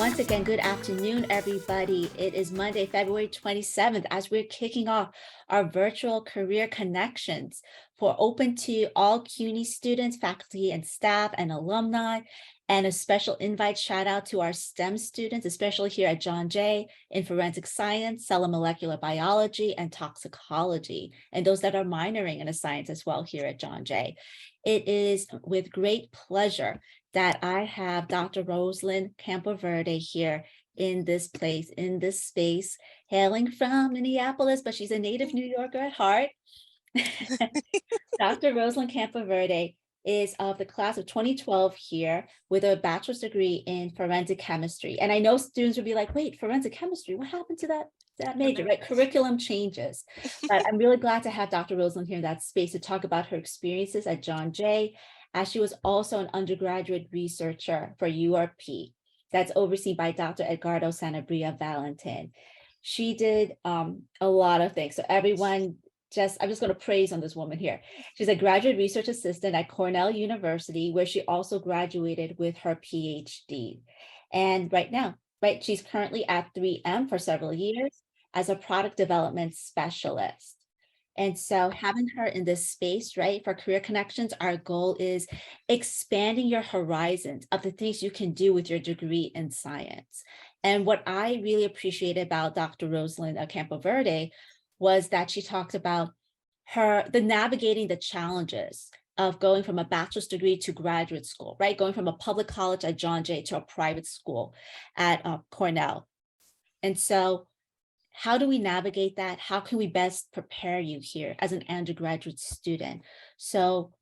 once again, good afternoon, everybody. It is Monday, February 27th, as we're kicking off our virtual career connections for open to all CUNY students, faculty and staff and alumni, and a special invite shout out to our STEM students, especially here at John Jay in forensic science, cell and molecular biology, and toxicology, and those that are minoring in a science as well here at John Jay. It is with great pleasure that I have Dr. Roselynn Campoverde here in this place, in this space, hailing from Minneapolis, but she's a native New Yorker at heart. Dr. Roselynn Campoverde is of the class of 2012 here with a bachelor's degree in forensic chemistry. And I know students would be like, wait, forensic chemistry, what happened to that major, right? Curriculum changes. But I'm really glad to have Dr. Roselynn here in that space to talk about her experiences at John Jay, as she was also an undergraduate researcher for URP that's overseen by Dr. Edgardo Sanabria Valentin. She did a lot of things. So everyone, I'm just going to praise on this woman here. She's a graduate research assistant at Cornell University, where she also graduated with her PhD. And she's currently at 3M for several years as a product development specialist. And so having her in this space, right, for career connections, our goal is expanding your horizons of the things you can do with your degree in science. And what I really appreciated about Dr. Roselynn Campoverde was that she talked about the navigating the challenges of going from a bachelor's degree to graduate school, right? Going from a public college at John Jay to a private school at Cornell. And so how do we navigate that? How can we best prepare you here as an undergraduate student? So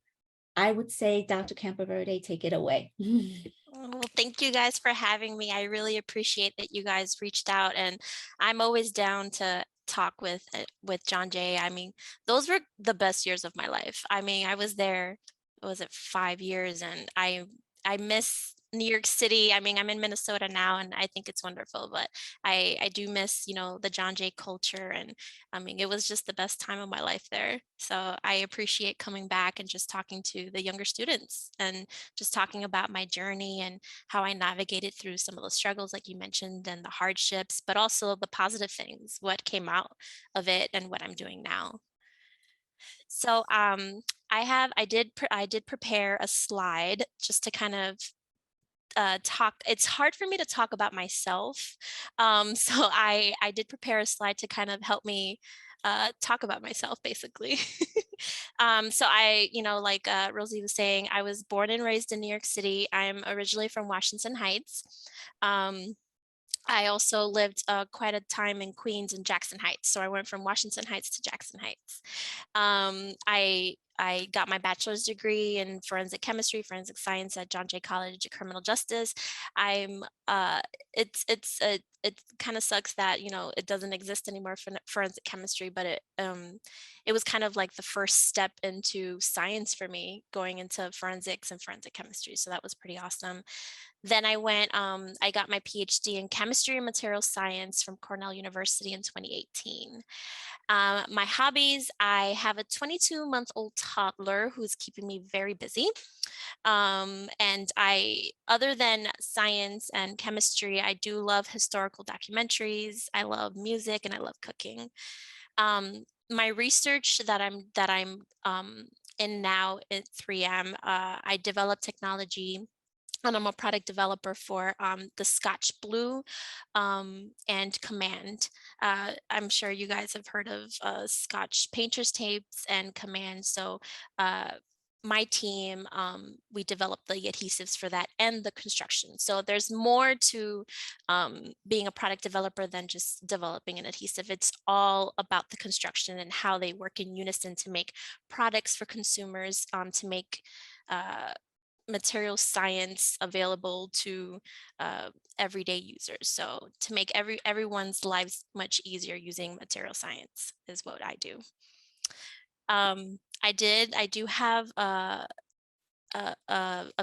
I would say, Dr. Campoverde, take it away. Well, thank you guys for having me. I really appreciate that you guys reached out, and I'm always down to talk with John Jay. I mean, those were the best years of my life. I mean, I was there, was it 5 years, and I miss New York City. I mean, I'm in Minnesota now, and I think it's wonderful, but I do miss, the John Jay culture, and I mean, it was just the best time of my life there. So I appreciate coming back and just talking to the younger students and just talking about my journey and how I navigated through some of the struggles, like you mentioned, and the hardships, but also the positive things, what came out of it and what I'm doing now. So I did prepare a slide just to kind of talk. It's hard for me to talk about myself. So I did prepare a slide to kind of help me talk about myself, basically. So like Rosie was saying, I was born and raised in New York City. I'm originally from Washington Heights. Um, I also lived quite a time in Queens and Jackson Heights. So I went from Washington Heights to Jackson Heights. I got my bachelor's degree in forensic chemistry, forensic science at John Jay College of Criminal Justice. I'm it kind of sucks that it doesn't exist anymore for forensic chemistry, but it was kind of like the first step into science for me, going into forensics and forensic chemistry. So that was pretty awesome. Then I got my PhD in chemistry and material science from Cornell University in 2018. My hobbies, I have a 22-month-old toddler who's keeping me very busy. Other than science and chemistry, I do love historical documentaries. I love music and I love cooking. My research that I'm in now at 3M, I develop technology and I'm a product developer for the Scotch Blue and Command. I'm sure you guys have heard of Scotch painter's tapes and Command. So my team, we develop the adhesives for that and the construction. So there's more to being a product developer than just developing an adhesive. It's all about the construction and how they work in unison to make products for consumers, to make uh, material science available to everyday users. So to make everyone's lives much easier using material science is what I do. I do have a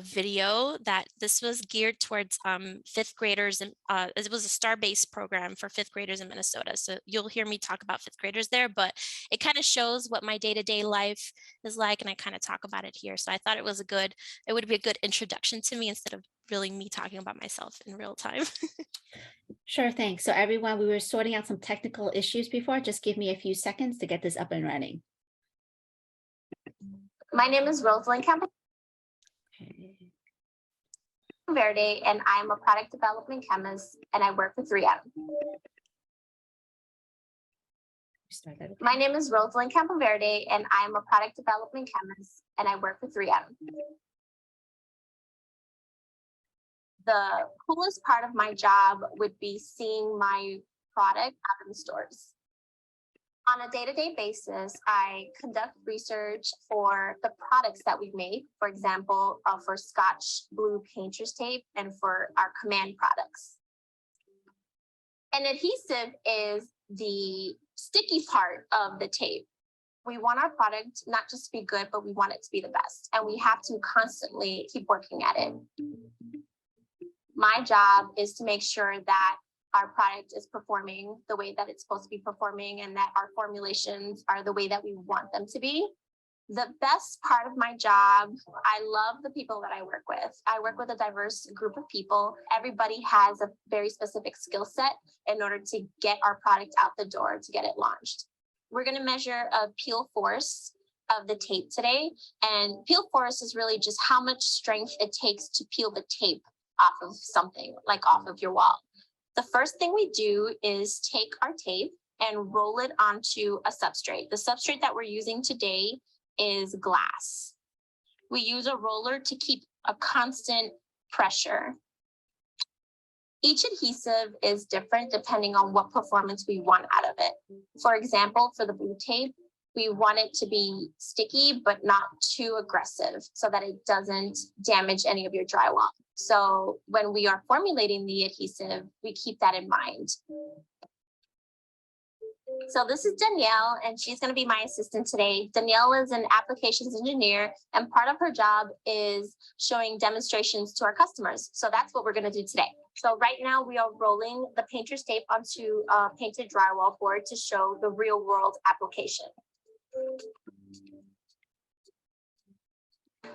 video that this was geared towards fifth graders, and it was a star-based program for fifth graders in Minnesota. So you'll hear me talk about fifth graders there, but it kind of shows what my day-to-day life is like, and I kind of talk about it here. So I thought it would be a good introduction to me instead of really me talking about myself in real time. Sure thing. So everyone, we were sorting out some technical issues before. Just give me a few seconds to get this up and running. My name is Roselynn Okay. Campoverde, and I'm a product development chemist, and I work for 3M. Start that again. My name is Roselynn Campoverde, and I'm a product development chemist, and I work for 3M. The coolest part of my job would be seeing my product out in the stores. On a day-to-day basis, I conduct research for the products that we make, for example, for Scotch Blue painter's tape and for our Command products. An adhesive is the sticky part of the tape. We want our product not just to be good, but we want it to be the best. And we have to constantly keep working at it. My job is to make sure that our product is performing the way that it's supposed to be performing and that our formulations are the way that we want them to be. The best part of my job, I love the people that I work with. I work with a diverse group of people. Everybody has a very specific skill set in order to get our product out the door, to get it launched. We're going to measure a peel force of the tape today. And peel force is really just how much strength it takes to peel the tape off of something, like off of your wall. The first thing we do is take our tape and roll it onto a substrate. The substrate that we're using today is glass. We use a roller to keep a constant pressure. Each adhesive is different depending on what performance we want out of it. For example, for the blue tape, we want it to be sticky, but not too aggressive so that it doesn't damage any of your drywall. So when we are formulating the adhesive, we keep that in mind. So this is Danielle, and she's going to be my assistant today. Danielle is an applications engineer, and part of her job is showing demonstrations to our customers. So that's what we're going to do today. So right now we are rolling the painter's tape onto a painted drywall board to show the real world application.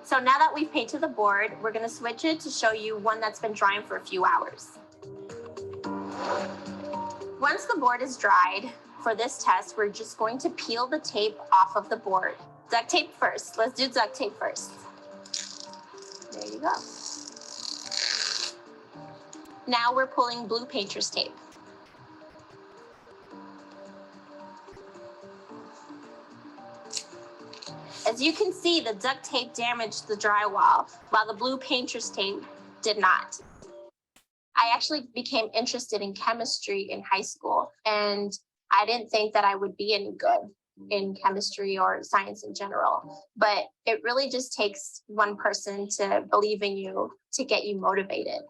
So now that we've painted the board, we're going to switch it to show you one that's been drying for a few hours. Once the board is dried, for this test, we're just going to peel the tape off of the board. Duct tape first. Let's do duct tape first. There you go. Now we're pulling blue painter's tape. As you can see, the duct tape damaged the drywall, while the blue painter's tape did not. I actually became interested in chemistry in high school, and I didn't think that I would be any good in chemistry or science in general, but it really just takes one person to believe in you to get you motivated.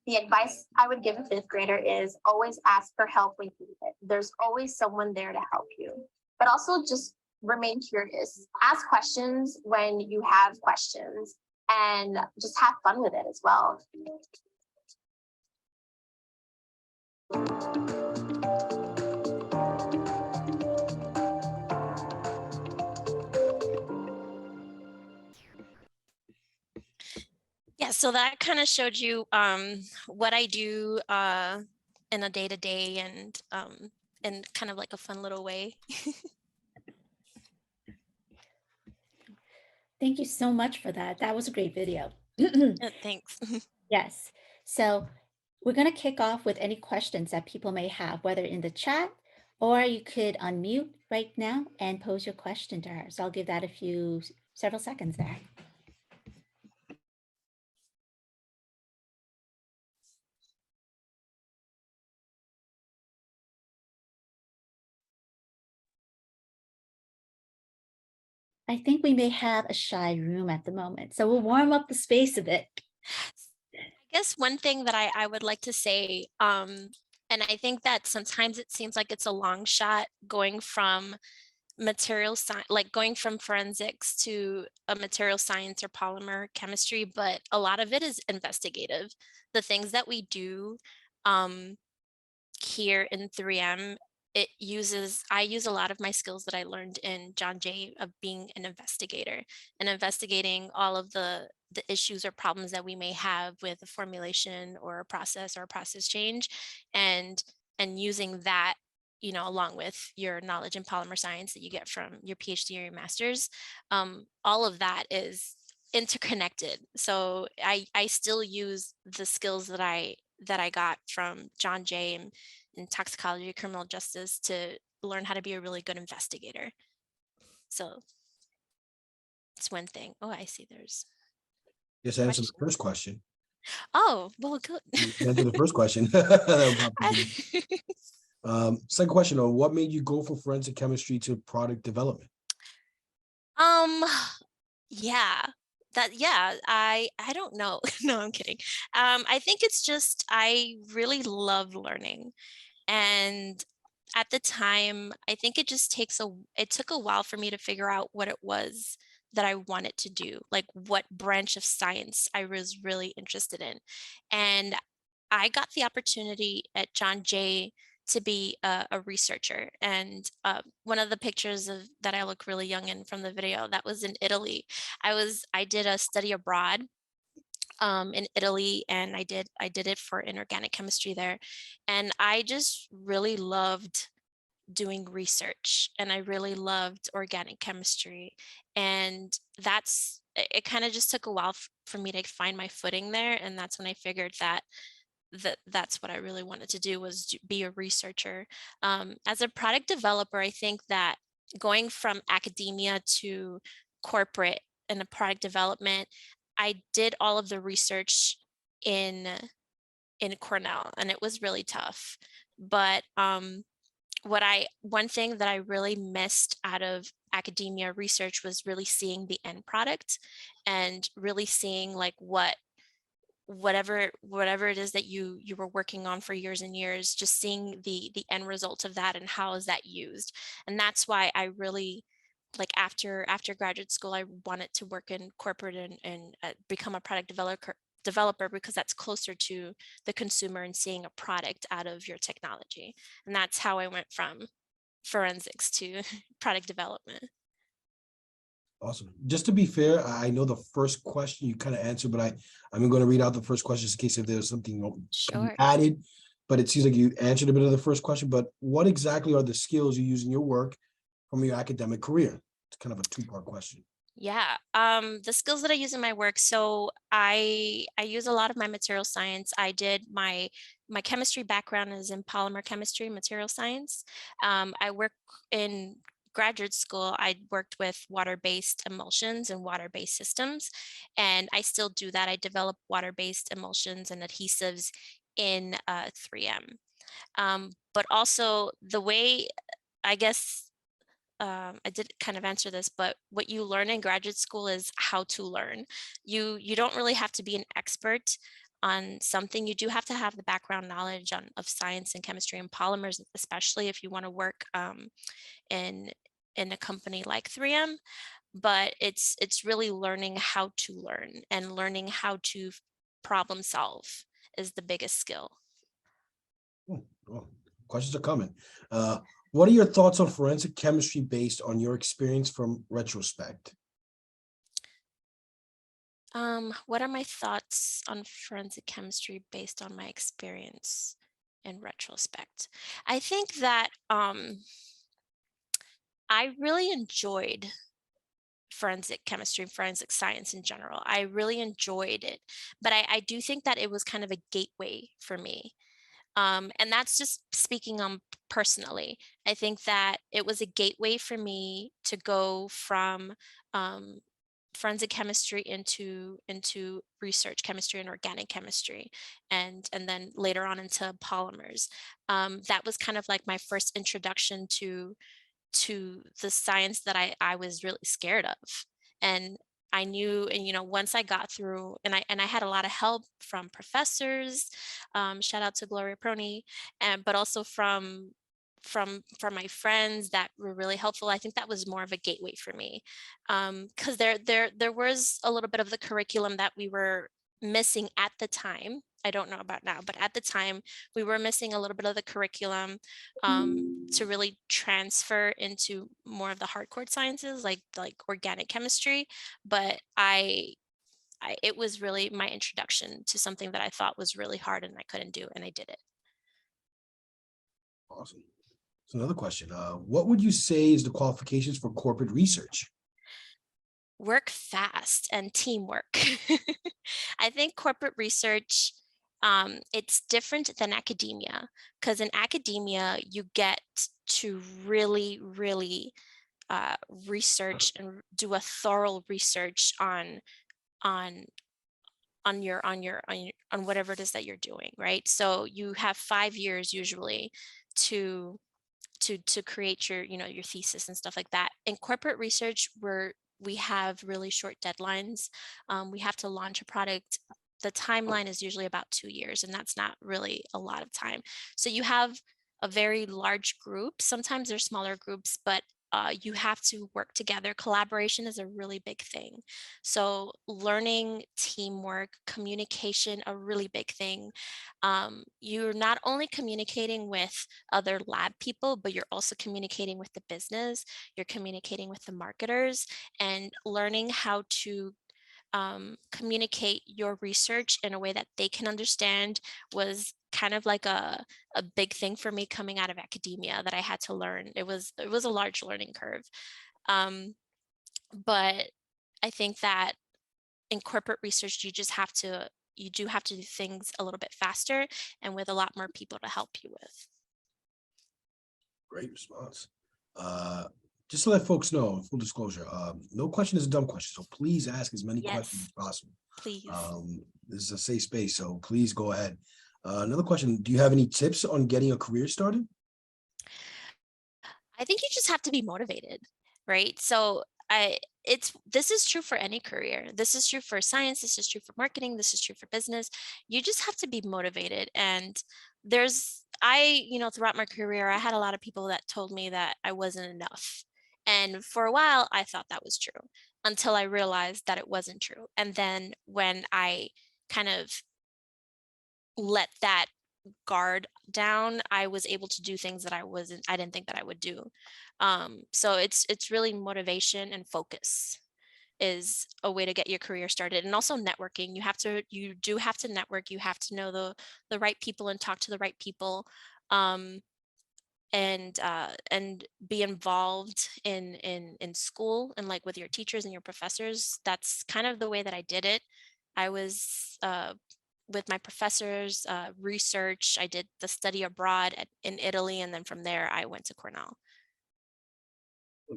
The advice I would give a fifth grader is always ask for help when you need it. There's always someone there to help you, but also just remain curious. Ask questions when you have questions and just have fun with it as well. Yeah, so that kind of showed you what I do in a day-to-day and in kind of like a fun little way. Thank you so much for that. That was a great video. Thanks. Yes. So we're going to kick off with any questions that people may have, whether in the chat or you could unmute right now and pose your question to her. So I'll give that several seconds there. I think we may have a shy room at the moment, so we'll warm up the space a bit. I guess one thing that I would like to say, and I think that sometimes it seems like it's a long shot going from material science, like going from forensics to a material science or polymer chemistry, but a lot of it is investigative. The things that we do here in 3M I use a lot of my skills that I learned in John Jay of being an investigator and investigating all of the issues or problems that we may have with a formulation or a process change, and using that, along with your knowledge in polymer science that you get from your PhD or your master's. All of that is interconnected. So I still use the skills that I got from John Jay and in toxicology, criminal justice, to learn how to be a really good investigator. So it's one thing. Oh, I see there's Just a answer the question. first question. Oh, well, good. Answer the first question. Second question, what made you go from forensic chemistry to product development? Um, yeah, I don't know. No, I'm kidding. I think it's just I really love learning. And at the time, I think it took a while for me to figure out what it was that I wanted to do, like what branch of science I was really interested in. And I got the opportunity at John Jay to be a researcher. And one of the pictures of that I look really young in from the video, that was in Italy. I did a study abroad in Italy, and I did it for inorganic chemistry there. And I just really loved doing research, and I really loved organic chemistry. And it kind of just took a while for me to find my footing there. And that's when I figured that's what I really wanted to do, was be a researcher. As a product developer, I think that going from academia to corporate and a product development, I did all of the research in Cornell, and it was really tough. But one thing that I really missed out of academia research was really seeing the end product, and really seeing like whatever it is that you were working on for years and years, just seeing the end result of that and how is that used. And that's why I really, like, after graduate school, I wanted to work in corporate and become a product developer, because that's closer to the consumer and seeing a product out of your technology. And that's how I went from forensics to product development. Awesome. Just to be fair, I know the first question you kind of answered, but I'm going to read out the first question just in case if there's something Sure. added. But it seems like you answered a bit of the first question. But what exactly are the skills you use in your work from your academic career? It's kind of a two-part question. Yeah, the skills that I use in my work. So I use a lot of my material science. I did my chemistry background is in polymer chemistry, material science. I work in graduate school. I worked with water-based emulsions and water-based systems, and I still do that. I develop water-based emulsions and adhesives in 3M. But also the way, I guess, I did kind of answer this, but what you learn in graduate school is how to learn. You don't really have to be an expert on something. You do have to have the background knowledge of science and chemistry and polymers, especially if you want to work in a company like 3M. But it's really learning how to learn, and learning how to problem solve is the biggest skill. Oh, questions are coming. What are your thoughts on forensic chemistry based on your experience from retrospect? What are my thoughts on forensic chemistry based on my experience in retrospect? I think that I really enjoyed forensic chemistry and forensic science in general. I really enjoyed it, but I do think that it was kind of a gateway for me. And that's just speaking on personally. I think that it was a gateway for me to go from um, forensic chemistry into research chemistry and organic chemistry, and then later on into polymers. That was kind of like my first introduction to the science that I was really scared of. And I knew, and once I got through, and I had a lot of help from professors, shout out to Gloria Prony, and but also from my friends that were really helpful. I think that was more of a gateway for me, because there was a little bit of the curriculum that we were missing at the time, don't know about now, but at the time we were missing a little bit of the curriculum to really transfer into more of the hardcore sciences like organic chemistry. But it was really my introduction to something that I thought was really hard and I couldn't do, and I did it. Awesome. So another question, what would you say is the qualifications for corporate research? Work fast and teamwork. I think corporate research, it's different than academia, because in academia, you get to really, really research and do a thorough research on on whatever it is that you're doing, right? So you have 5 years usually to to create your, you know, your thesis and stuff like that. In corporate research, we have really short deadlines. We have to launch a product. The timeline is usually about 2 years, and that's not really a lot of time. So you have a very large group. Sometimes they're smaller groups, but you have to work together. Collaboration is a really big thing. So learning teamwork, communication, a really big thing. You're not only communicating with other lab people, but you're also communicating with the business, you're communicating with the marketers, and learning how to communicate your research in a way that they can understand was kind of like a big thing for me coming out of academia that I had to learn. It was a large learning curve. But I think that in corporate research, you do have to do things a little bit faster and with a lot more people to help you with. Great response. Just to let folks know, full disclosure, no question is a dumb question. So please ask as many questions Yes, as possible. please. This is a safe space, so please go ahead. Another question, do you have any tips on getting a career started? I think you just have to be motivated, right? So this is true for any career. This is true for science, this is true for marketing, this is true for business. You just have to be motivated. And you know, throughout my career, I had a lot of people that told me that I wasn't enough. And for a while, I thought that was true until I realized that it wasn't true. And then when I kind of let that guard down, I was able to do things that I didn't think that I would do. So it's really motivation and focus is a way to get your career started. And also networking. You do have to network. You have to know the right people and talk to the right people. And be involved in school and like with your teachers and your professors. That's kind of the way that I did it. I was with my professors, research. I did the study abroad in Italy, and then from there I went to Cornell.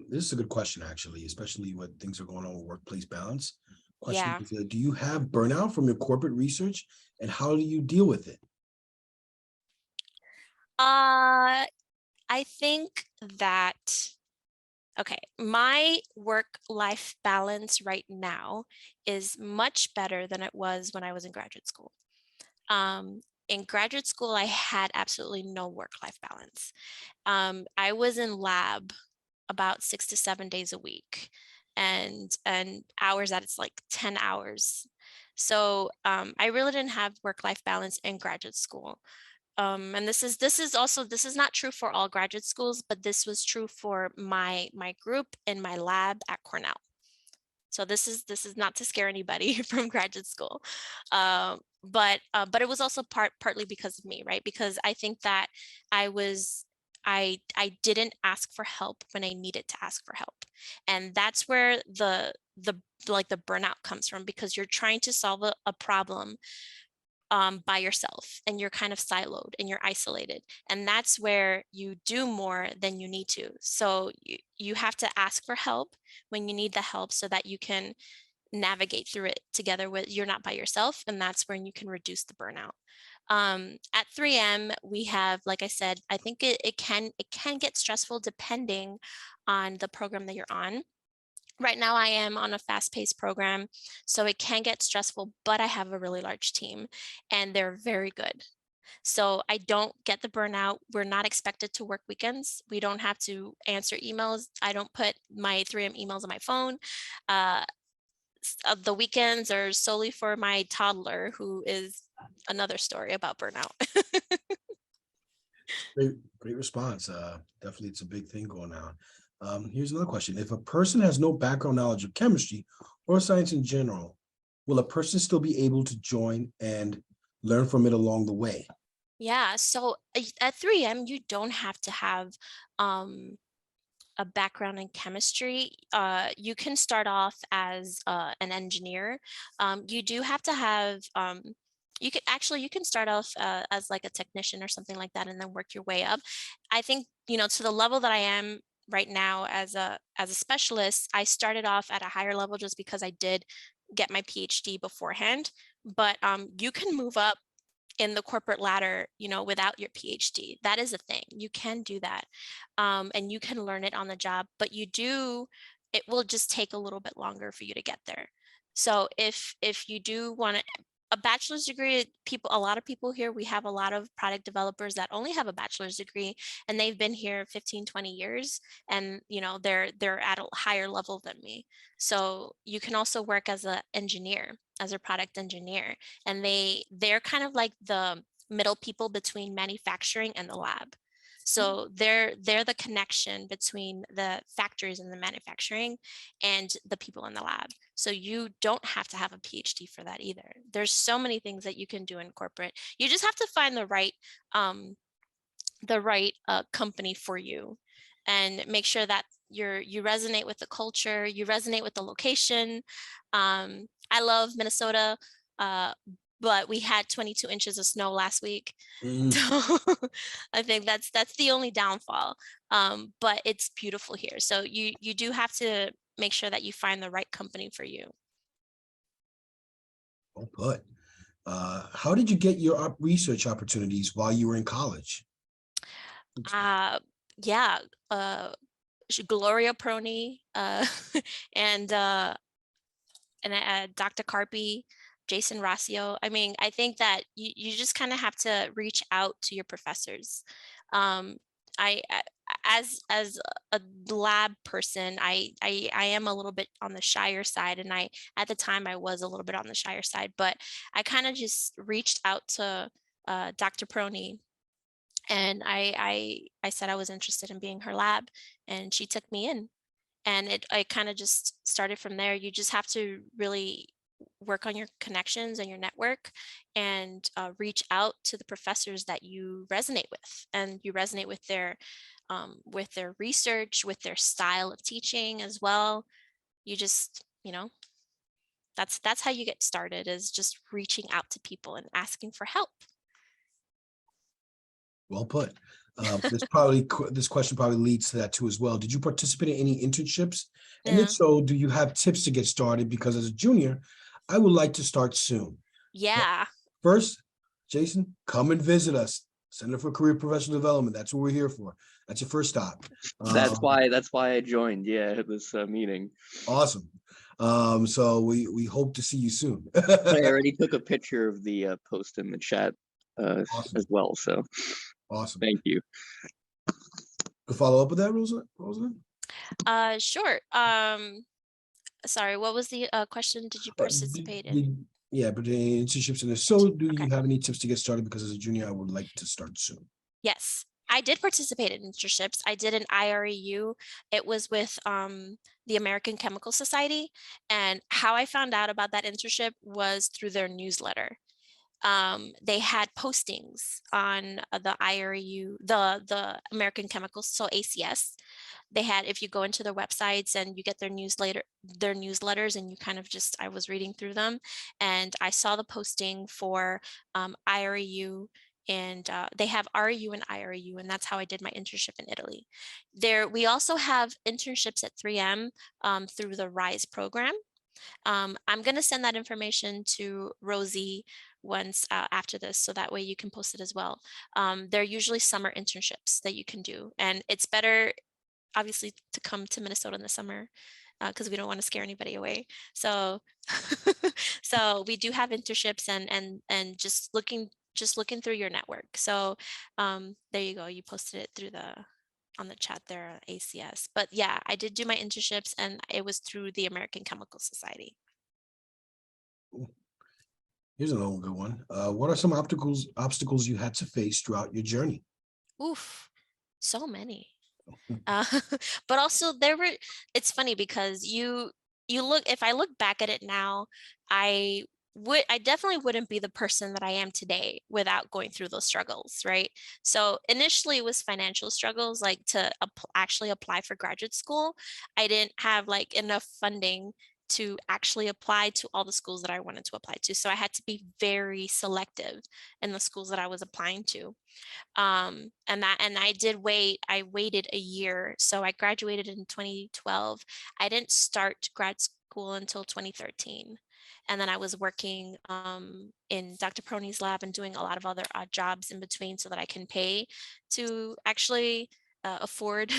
This is a good question, actually, especially when things are going on with workplace balance. Question Yeah. is, do you have burnout from your corporate research, and how do you deal with it? I think that, okay, my work-life balance right now is much better than it was when I was in graduate school. In graduate school, I had absolutely no work-life balance. I was in lab about 6 to 7 days a week, and hours that it's like 10 hours. So I really didn't have work-life balance in graduate school. And this is not true for all graduate schools, but this was true for my group in my lab at Cornell. So this is not to scare anybody from graduate school, but it was also partly because of me, right? Because I think that I didn't ask for help when I needed to ask for help, and that's where the like the burnout comes from, because you're trying to solve a problem by yourself, and you're kind of siloed and you're isolated, and that's where you do more than you need to. So you have to ask for help when you need the help so that you can navigate through it together with, you're not by yourself, and that's when you can reduce the burnout. At 3M, we have, like I said, I think it can get stressful depending on the program that you're on. Right now, I am on a fast-paced program, so it can get stressful, but I have a really large team, and they're very good. So I don't get the burnout. We're not expected to work weekends. We don't have to answer emails. I don't put my 3M emails on my phone. the weekends are solely for my toddler, who is another story about burnout. Great response. Definitely, it's a big thing going on. Here's another question. If a person has no background knowledge of chemistry or science in general, will a person still be able to join and learn from it along the way? Yeah, so at 3M, you don't have to have a background in chemistry. You can start off as an engineer. You do have to have, you can start off as like a technician or something like that, and then work your way up. I think, to the level that I am right now as a specialist, I started off at a higher level just because I did get my PhD beforehand. But you can move up in the corporate ladder, without your PhD. That is a thing. You can do that. And you can learn it on the job, but it will just take a little bit longer for you to get there. So if you do want a bachelor's degree, a lot of people here, we have a lot of product developers that only have a bachelor's degree, and they've been here 15, 20 years, and they're at a higher level than me. So you can also work as an engineer, as a product engineer, and they're kind of like the middle people between manufacturing and the lab. So they're the connection between the factories and the manufacturing and the people in the lab. So you don't have to have a PhD for that either. There's so many things that you can do in corporate. You just have to find the right company for you, and make sure that you resonate with the culture, you resonate with the location. I love Minnesota, but we had 22 inches of snow last week. So I think that's the only downfall. But it's beautiful here. So you do have to make sure that you find the right company for you. Well put. How did you get your research opportunities while you were in college? Yeah, Gloria Prony, and Dr. Carpi, Jason Rossio. I mean, I think that you just kind of have to reach out to your professors. I as a lab person, I am a little bit on the shyer side, and at the time I was a little bit on the shyer side, but I kind of just reached out to Dr. Prony, and I said I was interested in being her lab, and she took me in, and I kind of just started from there. You just have to really work on your connections and your network, and reach out to the professors that you resonate with, and you resonate with their research, with their style of teaching as well. You just, that's how you get started, is just reaching out to people and asking for help. Well put. This question probably leads to that too as well. Did you participate in any internships? And if Yeah. so, do you have tips to get started? Because as a junior, I would like to start soon. Yeah. First, Jason, come and visit us. Center for Career Professional Development. That's what we're here for. That's your first stop. That's why I joined. Yeah, this meeting. Awesome. So we hope to see you soon. I already took a picture of the post in the chat Awesome. as well. So Awesome. thank you. Could follow up with that, Roselynn? Sure. Sorry, what was the question? Did you participate in? Yeah, but the internships in this. So do Okay. you have any tips to get started? Because as a junior, I would like to start soon. Yes, I did participate in internships. I did an IREU. It was with the American Chemical Society. And how I found out about that internship was through their newsletter. They had postings on the IREU, the American Chemicals, so ACS. They had, if you go into their websites and you get their newsletters, and you kind of just, I was reading through them, and I saw the posting for IREU, and they have REU and IREU, and that's how I did my internship in Italy. We also have internships at 3M through the RISE program. I'm going to send that information to Rosie once after this, so that way you can post it as well. They're usually summer internships that you can do, and it's better, obviously, to come to Minnesota in the summer, because we don't want to scare anybody away. So, so we do have internships, and just looking through your network. So there you go. You posted it through on the chat there, ACS. But yeah, I did do my internships, and it was through the American Chemical Society. Here's another good one. What are some obstacles you had to face throughout your journey? Oof, so many. Uh, but also it's funny because if I look back at it now, I definitely wouldn't be the person that I am today without going through those struggles, right? So initially it was financial struggles, like to actually apply for graduate school. I didn't have like enough funding to actually apply to all the schools that I wanted to apply to. So I had to be very selective in the schools that I was applying to. And I waited a year. So I graduated in 2012. I didn't start grad school until 2013. And then I was working in Dr. Prony's lab and doing a lot of other odd jobs in between so that I can pay to actually afford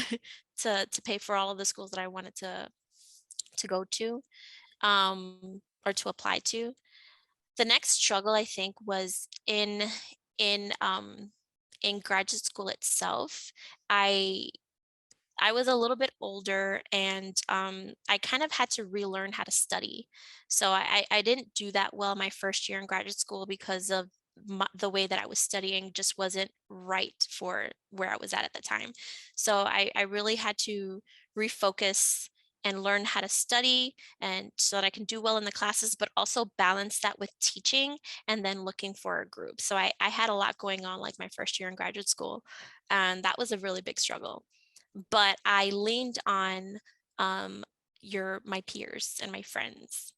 to pay for all of the schools that I wanted to go to or to apply to. The next struggle I think was in um in graduate school itself. I was a little bit older and I kind of had to relearn how to study. So I didn't do that well my first year in graduate school because of the way that I was studying just wasn't right for where I was at the time. So I really had to refocus and learn how to study and so that I can do well in the classes, but also balance that with teaching and then looking for a group. So I had a lot going on like my first year in graduate school, and that was a really big struggle, but I leaned on um, my peers and my friends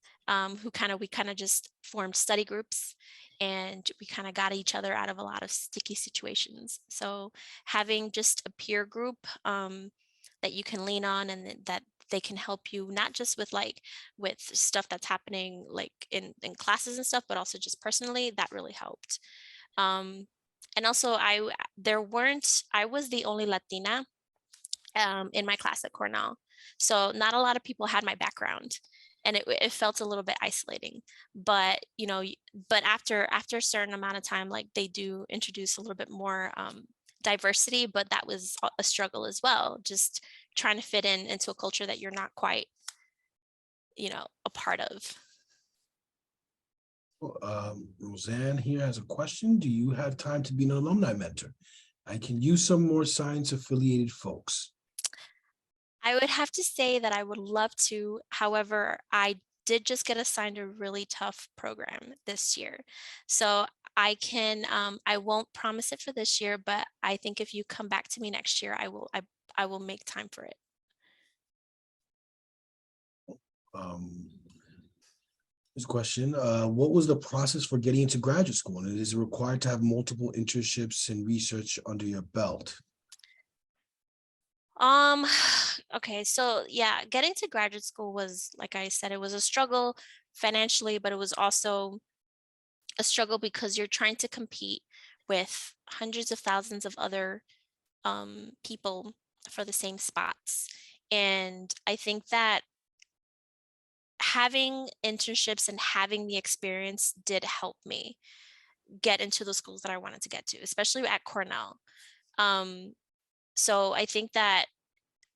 we kind of just formed study groups and we kind of got each other out of a lot of sticky situations. So having just a peer group that you can lean on and that they can help you not just with stuff that's happening like in classes and stuff, but also just personally, that really helped. Um, and also I was the only Latina in my class at Cornell. So not a lot of people had my background and it felt a little bit isolating, but but after a certain amount of time, like they do introduce a little bit more diversity, but that was a struggle as well. Just trying to fit into a culture that you're not quite, a part of. Roseanne here has a question. Do you have time to be an alumni mentor? I can use some more science affiliated folks. I would have to say that I would love to. However, I did just get assigned a really tough program this year. So I won't promise it for this year, but I think if you come back to me next year, I will make time for it. This question, what was the process for getting into graduate school? And is it required to have multiple internships and research under your belt? Um, okay, so yeah, getting to graduate school was, like I said, it was a struggle financially, but it was also a struggle because you're trying to compete with hundreds of thousands of other people for the same spots. And I think that having internships and having the experience did help me get into the schools that I wanted to get to, especially at Cornell. Um, so I think that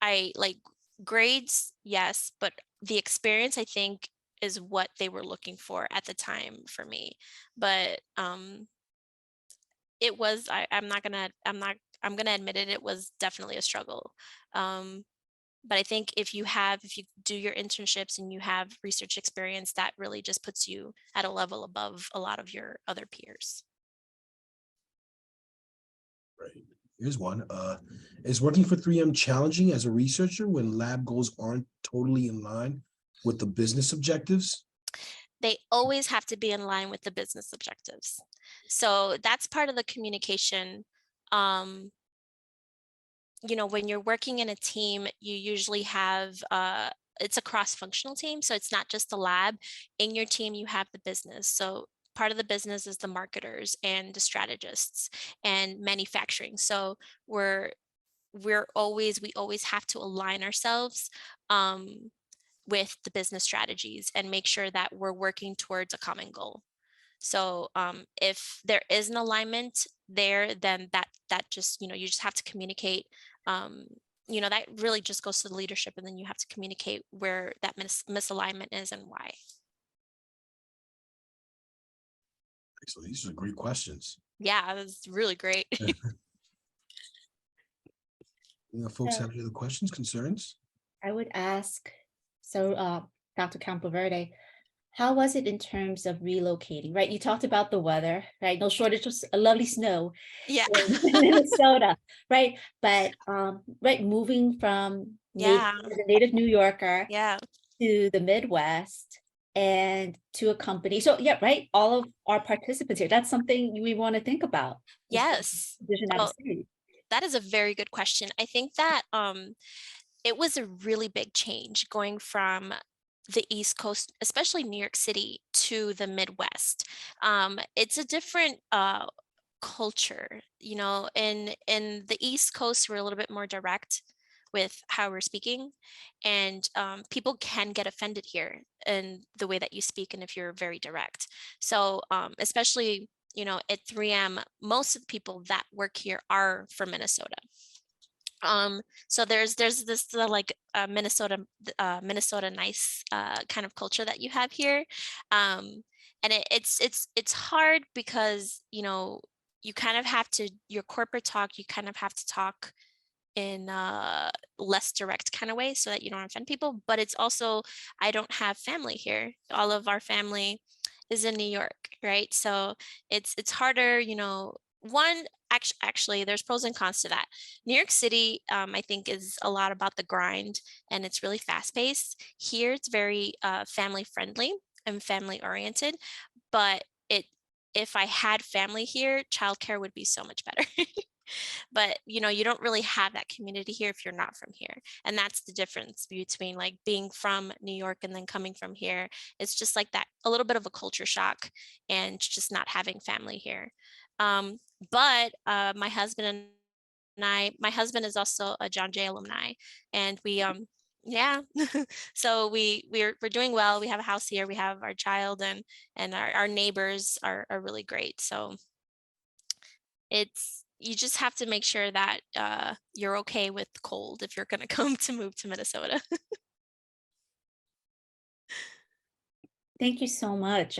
I like grades, yes, but the experience I think is what they were looking for at the time for me. But it was I'm gonna admit it, it was definitely a struggle. But I think if you do your internships and you have research experience, that really just puts you at a level above a lot of your other peers. Right. Here's one. Is working for 3M challenging as a researcher when lab goals aren't totally in line with the business objectives? They always have to be in line with the business objectives. So that's part of the communication. Um, when you're working in a team, you usually have it's a cross-functional team. So it's not just the lab. In your team, you have the business. So part of the business is the marketers and the strategists and manufacturing. So we always have to align ourselves with the business strategies and make sure that we're working towards a common goal. So if there is an alignment there, then that just, you just have to communicate. That really just goes to the leadership, and then you have to communicate where that misalignment is and why. So these are great questions. Yeah, that's really great. Folks So have any other questions, concerns? I would ask, so Dr. Campoverde, how was it in terms of relocating, right? You talked about the weather, right? No shortage of lovely snow Yeah. in Minnesota, right? But right, moving from Yeah. as a native New Yorker Yeah. to the Midwest and to a company. So yeah, right. All of our participants here, that's something we want to think about. Yes. Vision out of So state. that is a very good question. I think that it was a really big change going from the East Coast, especially New York City, to the Midwest. It's a different culture, you know. In the East Coast, we're a little bit more direct with how we're speaking, and people can get offended here in the way that you speak, and if you're very direct. So especially, you know, at 3M, most of the people that work here are from Minnesota. So there's this like Minnesota nice kind of culture that you have here. And it's hard because, you know, you kind of have to, your corporate talk, you kind of have to talk in a less direct kind of way so that you don't offend people. But it's also, I don't have family here. All of our family is in New York, right? So it's harder, you know. One, actually, there's pros and cons to that. New York City, I think, is a lot about the grind, and it's really fast paced. Here, it's very family friendly and family oriented. But if I had family here, childcare would be so much better. But you know, you don't really have that community here if you're not from here, and that's the difference between like being from New York and then coming from here. It's just like that, a little bit of a culture shock, and just not having family here. um, but my husband and my husband is also a John Jay alumni, and we yeah. So we're doing well. We have a house here, we have our child, and our neighbors are really great. So it's, you just have to make sure that you're okay with cold if you're going to come to move to Minnesota. Thank you so much.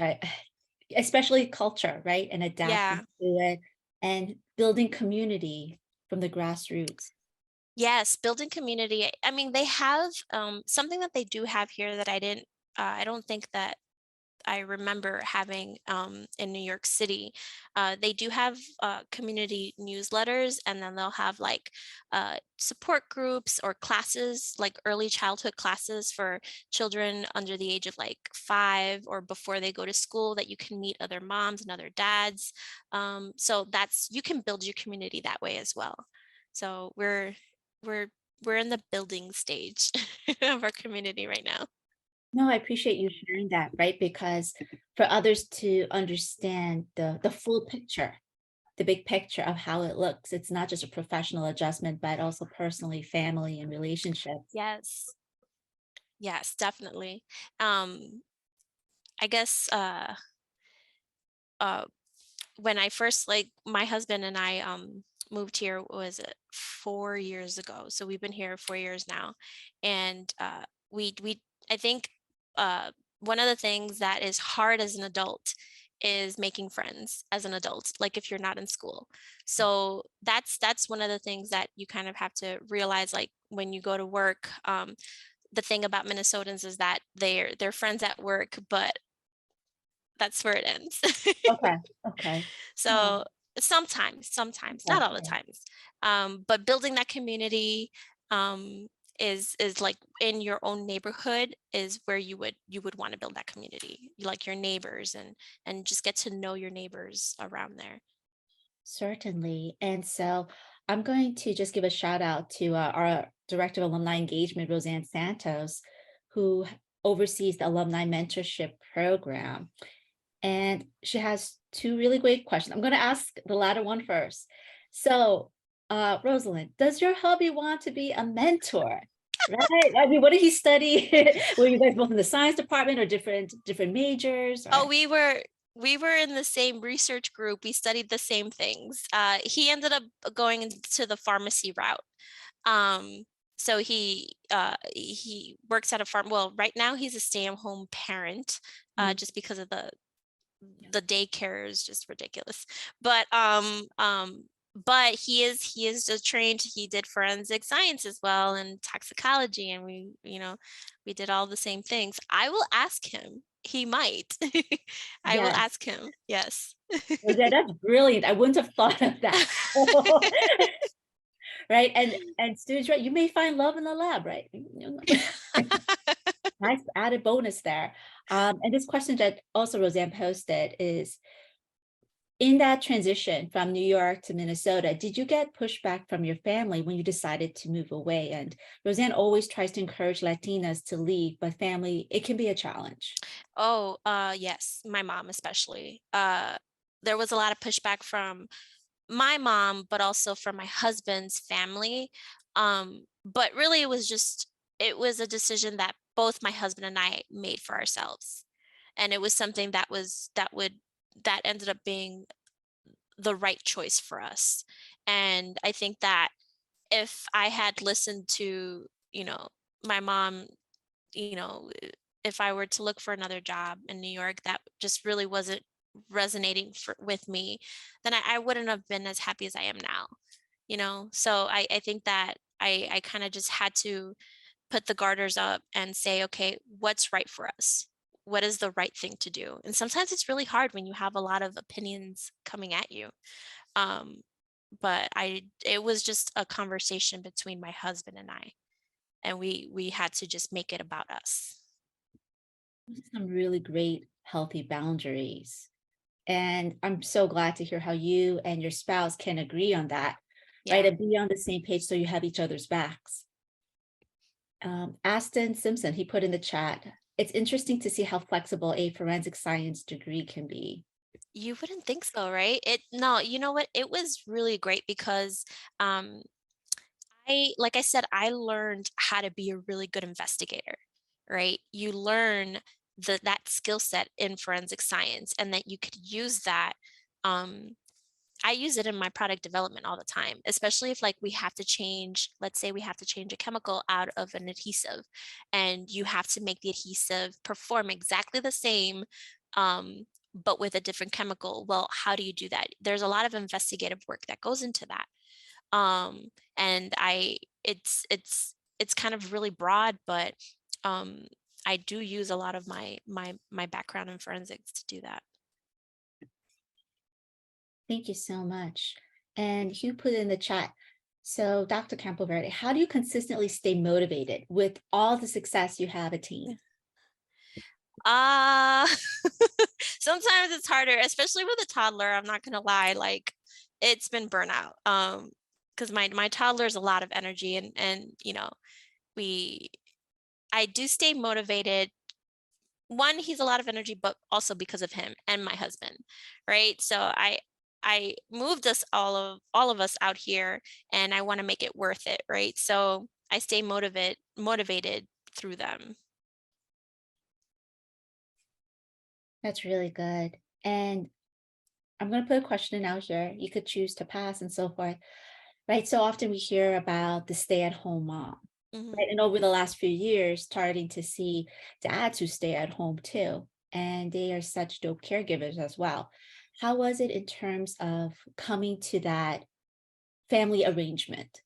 Especially culture, right? And adapting Yeah. to it and building community from the grassroots. Yes, building community. I mean, they have something that they do have here that I don't think that I remember having in New York City. They do have community newsletters, and then they'll have like support groups or classes, like early childhood classes for children under the age of like 5 or before they go to school, that you can meet other moms and other dads. So that's, you can build your community that way as well. So we're we're in the building stage of our community right now. No, I appreciate you sharing that, right? Because for others to understand the full picture, the big picture of how it looks, it's not just a professional adjustment, but also personally, family, and relationships. Yes. Yes, definitely. I guess uh when I first, like, my husband and I moved here, was it 4 years ago? So we've been here 4 years now. And we I think uh one of the things that is hard as an adult is making friends as an adult, like if you're not in school. So that's one of the things that you kind of have to realize, like when you go to work. The thing about Minnesotans is that they're friends at work, but that's where it ends. Okay, okay. Yeah, So sometimes, not okay, all the yeah. times. But building that community is like in your own neighborhood is where you would want to build that community. You like your neighbors, and just get to know your neighbors around there. Certainly. And so I'm going to just give a shout out to our Director of Alumni Engagement, Roseanne Santos, who oversees the Alumni Mentorship Program. And she has two really great questions. I'm going to ask the latter one first. So, Roselynn, does your hubby want to be a mentor? Right? I mean, what did he study? Were you guys both in the science department or different majors? Oh, Or we were in the same research group. We studied the same things. He ended up going into the pharmacy route. Um, so he works at a farm. Well, right now he's a stay-at-home parent, Mhm. just because of the the daycare is just ridiculous. But he is just trained. He did forensic science as well and toxicology, and we did all the same things. I will ask him. He might. I will Yes. ask him. Yes. That's brilliant. I wouldn't have thought of that. Right. And students, right, you may find love in the lab, right? Nice added bonus there. And this question that also Roseanne posted is, in that transition from New York to Minnesota, did you get pushback from your family when you decided to move away? And Roseanne always tries to encourage Latinas to leave, but family, it can be a challenge. Oh, yes, my mom especially. There was a lot of pushback from my mom, but also from my husband's family. But really it was a decision that both my husband and I made for ourselves. And it was something that ended up being the right choice for us. And I think that if I had listened to, my mom, you know, if I were to look for another job in New York that just really wasn't resonating with me, then I wouldn't have been as happy as I am now. So I think that I kind of just had to put the garters up and say, okay, what's right for us? What is the right thing to do? And sometimes it's really hard when you have a lot of opinions coming at you. Um, but it was just a conversation between my husband and I, and we had to just make it about us. Some really great, healthy boundaries. And I'm so glad to hear how you and your spouse can agree on that, right? Yeah. And be on the same page so you have each other's backs. Aston Simpson, he put in the chat, it's interesting to see how flexible a forensic science degree can be. You wouldn't think so, right? No, you know what? It was really great because like I said, I learned how to be a really good investigator, right? You learn that skill set in forensic science, and that you could use that. Um, I use it in my product development all the time, especially if like let's say we have to change a chemical out of an adhesive, and you have to make the adhesive perform exactly the same, but with a different chemical. Well, how do you do that? There's a lot of investigative work that goes into that. And it's kind of really broad, but um, I do use a lot of my background in forensics to do that. Thank you so much. And Hugh put in the chat, so Dr. Campoverde, how do you consistently stay motivated with all the success you have attained? Sometimes it's harder, especially with a toddler. I'm not gonna lie, like it's been burnout. Because my toddler is a lot of energy, and I do stay motivated. One, he's a lot of energy, but also because of him and my husband, right? So I moved us all of us out here, and I want to make it worth it, right? So I stay motivated through them. That's really good. And I'm going to put a question out here. You could choose to pass and so forth, right? So often we hear about the stay-at-home mom, Mhm. right? And over the last few years, starting to see dads who stay at home too, and they are such dope caregivers as well. How was it in terms of coming to that family arrangement?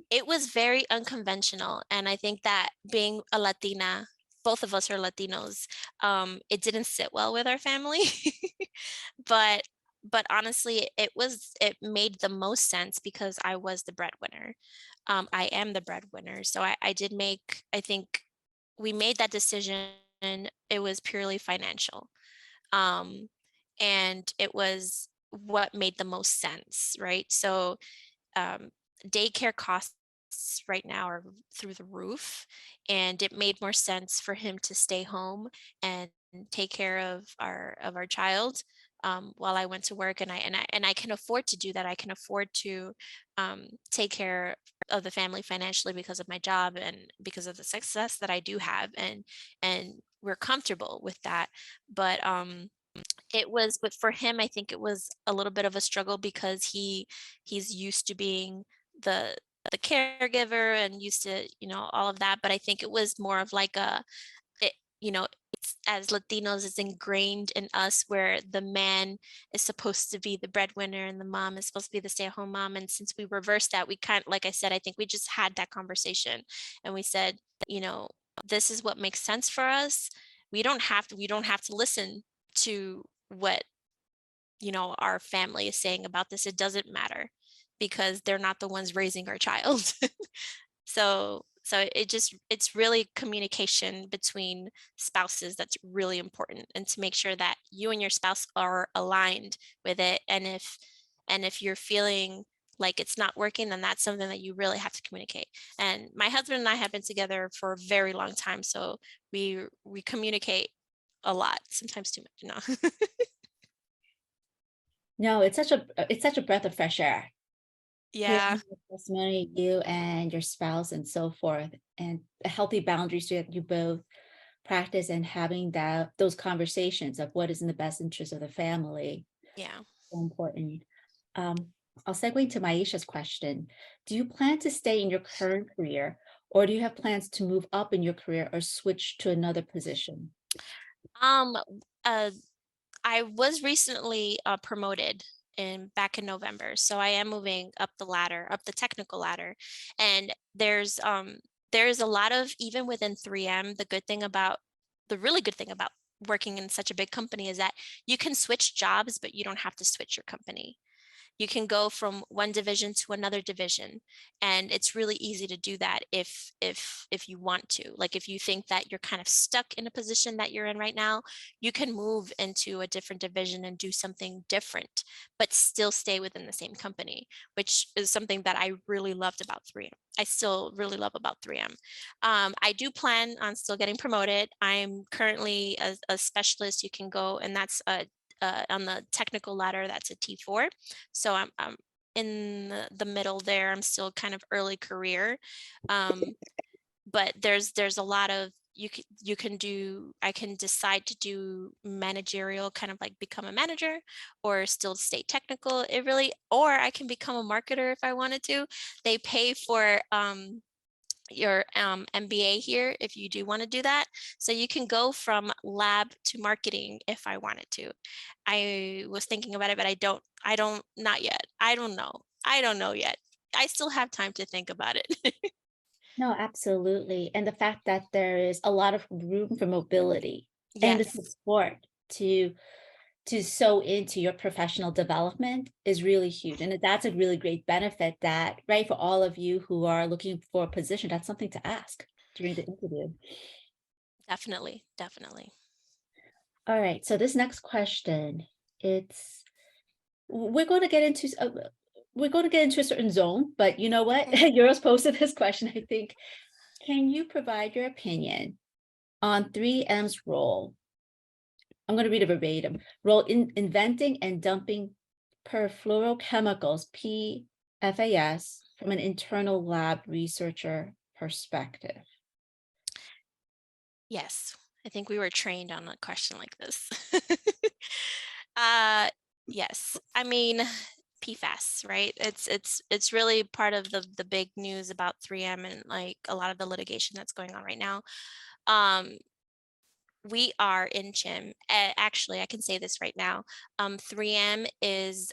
It was very unconventional, and I think that being a Latina, both of us are Latinos, it didn't sit well with our family. but but honestly, it made the most sense because I was the breadwinner. I am the breadwinner, so I did make, I think we made that decision. It was purely financial, um, and it was what made the most sense, right? So um, daycare costs right now are through the roof, and it made more sense for him to stay home and take care of our child, while I went to work. And I can afford to do that. I can afford to take care of the family financially because of my job and because of the success that I do have, and we're comfortable with that. But for him, I think it was a little bit of a struggle because he's used to being the caregiver and used to all of that. But I think it was more of like you know, it's, as Latinos, it's ingrained in us where the man is supposed to be the breadwinner and the mom is supposed to be the stay-at-home mom. And since we reversed that, we kind, like I said, I think we just had that conversation and we said, you know, this is what makes sense for us. We don't have to listen to what, you know, our family is saying about this. It doesn't matter because they're not the ones raising our child. So it's really communication between spouses that's really important, and to make sure that you and your spouse are aligned with it. And if you're feeling like it's not working, then that's something that you really have to communicate. And my husband and I have been together for a very long time, so we communicate a lot, sometimes too much, you know. No, it's such a breath of fresh air. Yeah. Hearing the testimony, you and your spouse and so forth, and healthy boundaries that you both practice, and having those conversations of what is in the best interest of the family. Yeah. So important. Um, I'll segue into Maisha's question. Do you plan to stay in your current career, or do you have plans to move up in your career or switch to another position? Um, uh, I was recently promoted back in November, so I am moving up the ladder, up the technical ladder, and there's a lot of, even within 3M, the really good thing about working in such a big company is that you can switch jobs, but you don't have to switch your company. You can go from one division to another division, and it's really easy to do that if you want to. Like, if you think that you're kind of stuck in a position that you're in right now, you can move into a different division and do something different, but still stay within the same company, which is something that I really loved about 3M. I still really love about 3M. I do plan on still getting promoted. I'm currently a specialist. You can go, and that's on the technical ladder, that's a T4. So I'm in the middle there. I'm still kind of early career. But there's a lot of, you can do, I can decide to do managerial, kind of like become a manager, or still stay technical. It really, or I can become a marketer if I wanted to. They pay for your MBA here if you do want to do that. So you can go from lab to marketing if I wanted to. I was thinking about it, but not yet. I don't know yet. I still have time to think about it. No, absolutely. And the fact that there is a lot of room for mobility and the Yes, support to sow into your professional development is really huge. And that's a really great benefit that, right, for all of you who are looking for a position, that's something to ask during the interview. definitely, definitely. All right, so this next question, we're going to get into we're going to get into a certain zone, but you know what? You're supposed to this question, I think. Can you provide your opinion on 3M's role? I'm going to read it verbatim. Role in inventing and dumping perfluorochemicals, PFAS, from an internal lab researcher perspective. Yes, I think we were trained on a question like this. uh, yes, I mean, PFAS, right? It's really part of the big news about 3M and like a lot of the litigation that's going on right now. Um, we are in CHIM. Actually, I can say this right now. 3M is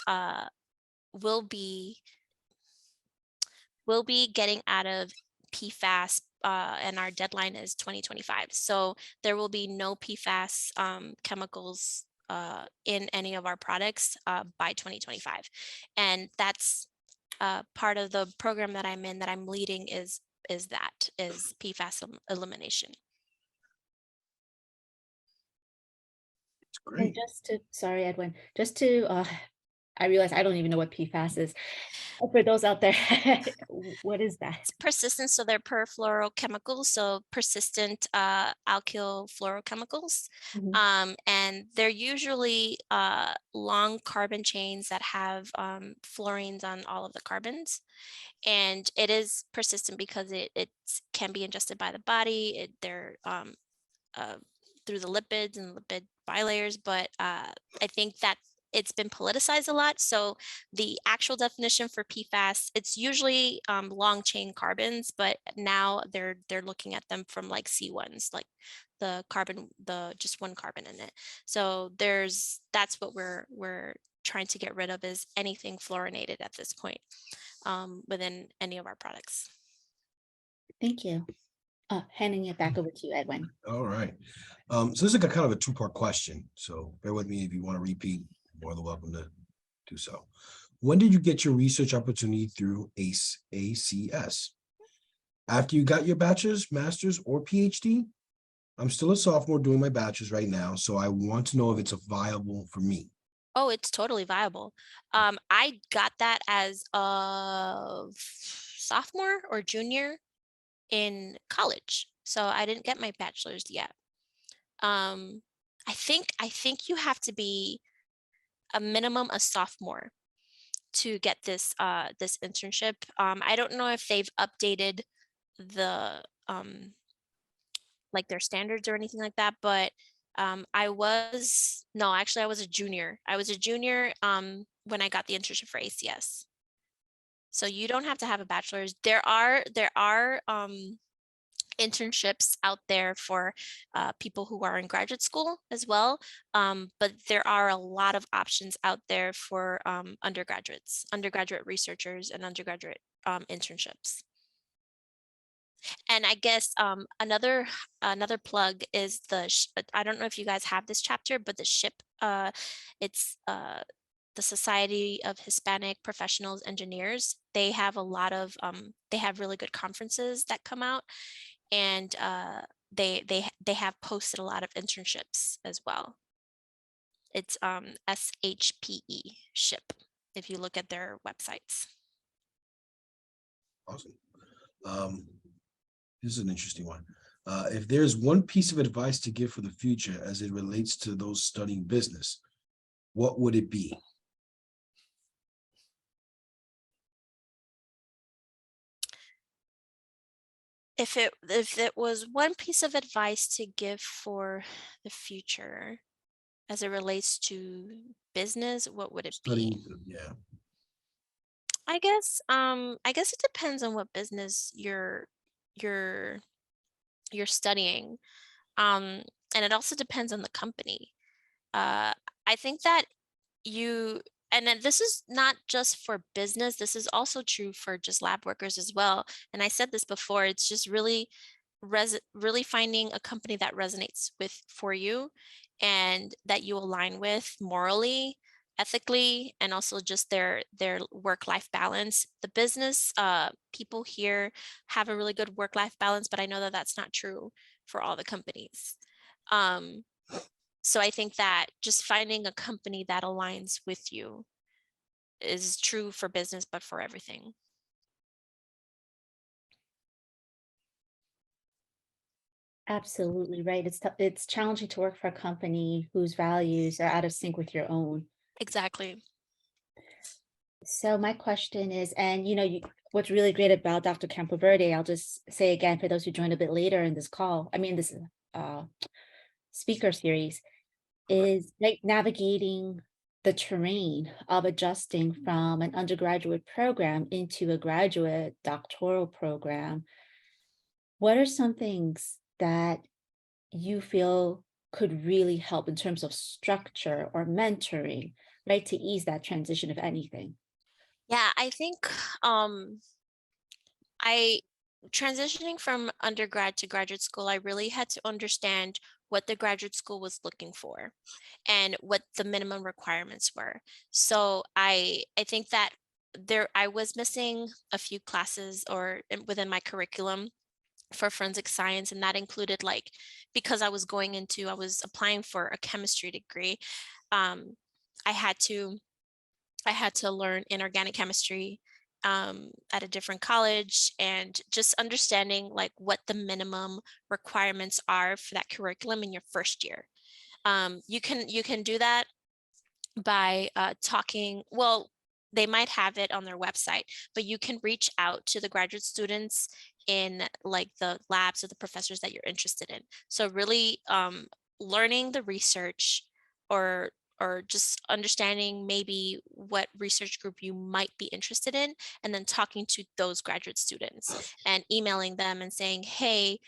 will be getting out of PFAS, and our deadline is 2025. So there will be no PFAS chemicals in any of our products by 2025. And that's part of the program that I'm in, that I'm leading, is PFAS elimination. It's And great. sorry, Edwin, I realize I don't even know what PFAS is. For those out there, what is that? It's persistent, so they're perfluorochemicals, so persistent alkyl fluorochemicals. Mhm. And they're usually long carbon chains that have fluorines on all of the carbons. And it is persistent because it can be ingested by the body. They're uh, through the lipids and lipid bilayers, but I think that it's been politicized a lot. So the actual definition for PFAS, it's usually long chain carbons, but now they're looking at them from like C1s, like just one carbon in it. So that's what we're trying to get rid of, is anything fluorinated at this point within any of our products. Thank you. Handing it back over to you, Edwin. All right. So this is like a kind of a two-part question. So bear with me if you want to repeat, more than welcome to do so. When did you get your research opportunity through ACS? After you got your bachelor's, master's, or PhD? I'm still a sophomore doing my bachelor's right now, so I want to know if it's viable for me. Oh, it's totally viable. I got that as a sophomore or junior in college, so I didn't get my bachelor's yet. I think you have to be a minimum a sophomore to get this this internship. I don't know if they've updated the like their standards or anything like that, but I was a junior. I was a junior when I got the internship for ACS. So you don't have to have a bachelor's. There are internships out there for people who are in graduate school as well, but there are a lot of options out there for undergraduates, undergraduate researchers, and undergraduate internships. And I guess another plug is I don't know if you guys have this chapter, but the SHIP, it's the Society of Hispanic Professionals Engineers. They have a lot of they have really good conferences that come out, and they have posted a lot of internships as well. It's SHPE, SHIP, if you look at their websites. Awesome. This is an interesting one. If there's one piece of advice to give for the future as it relates to those studying business, what would it be? If it was one piece of advice to give for the future as it relates to business, what would it be? Yeah. I guess it depends on what business you're studying. And it also depends on the company. I think that and then this is not just for business, this is also true for just lab workers as well. And I said this before, it's just really finding a company that resonates for you and that you align with morally, ethically, and also just their work-life balance. The business people here have a really good work-life balance, but I know that that's not true for all the companies. So I think that just finding a company that aligns with you is true for business, but for everything. Absolutely right. It's challenging to work for a company whose values are out of sync with your own. Exactly. So my question is, and what's really great about Dr. Campoverde, I'll just say again for those who joined a bit later in this call, this speaker series, is like navigating the terrain of adjusting from an undergraduate program into a graduate doctoral program. What are some things that you feel could really help in terms of structure or mentoring, right, to ease that transition, if anything? Yeah, I think transitioning from undergrad to graduate school, I really had to understand what the graduate school was looking for and what the minimum requirements were. So I think that I was missing a few classes within my curriculum for forensic science, and that included because I was applying for a chemistry degree. I had to learn inorganic chemistry at a different college, and just understanding what the minimum requirements are for that curriculum in your first year. You can do that by talking. Well, they might have it on their website, but you can reach out to the graduate students in the labs or the professors that you're interested in. So really learning the research, or just understanding maybe what research group you might be interested in, and then talking to those graduate students and emailing them and saying, hey,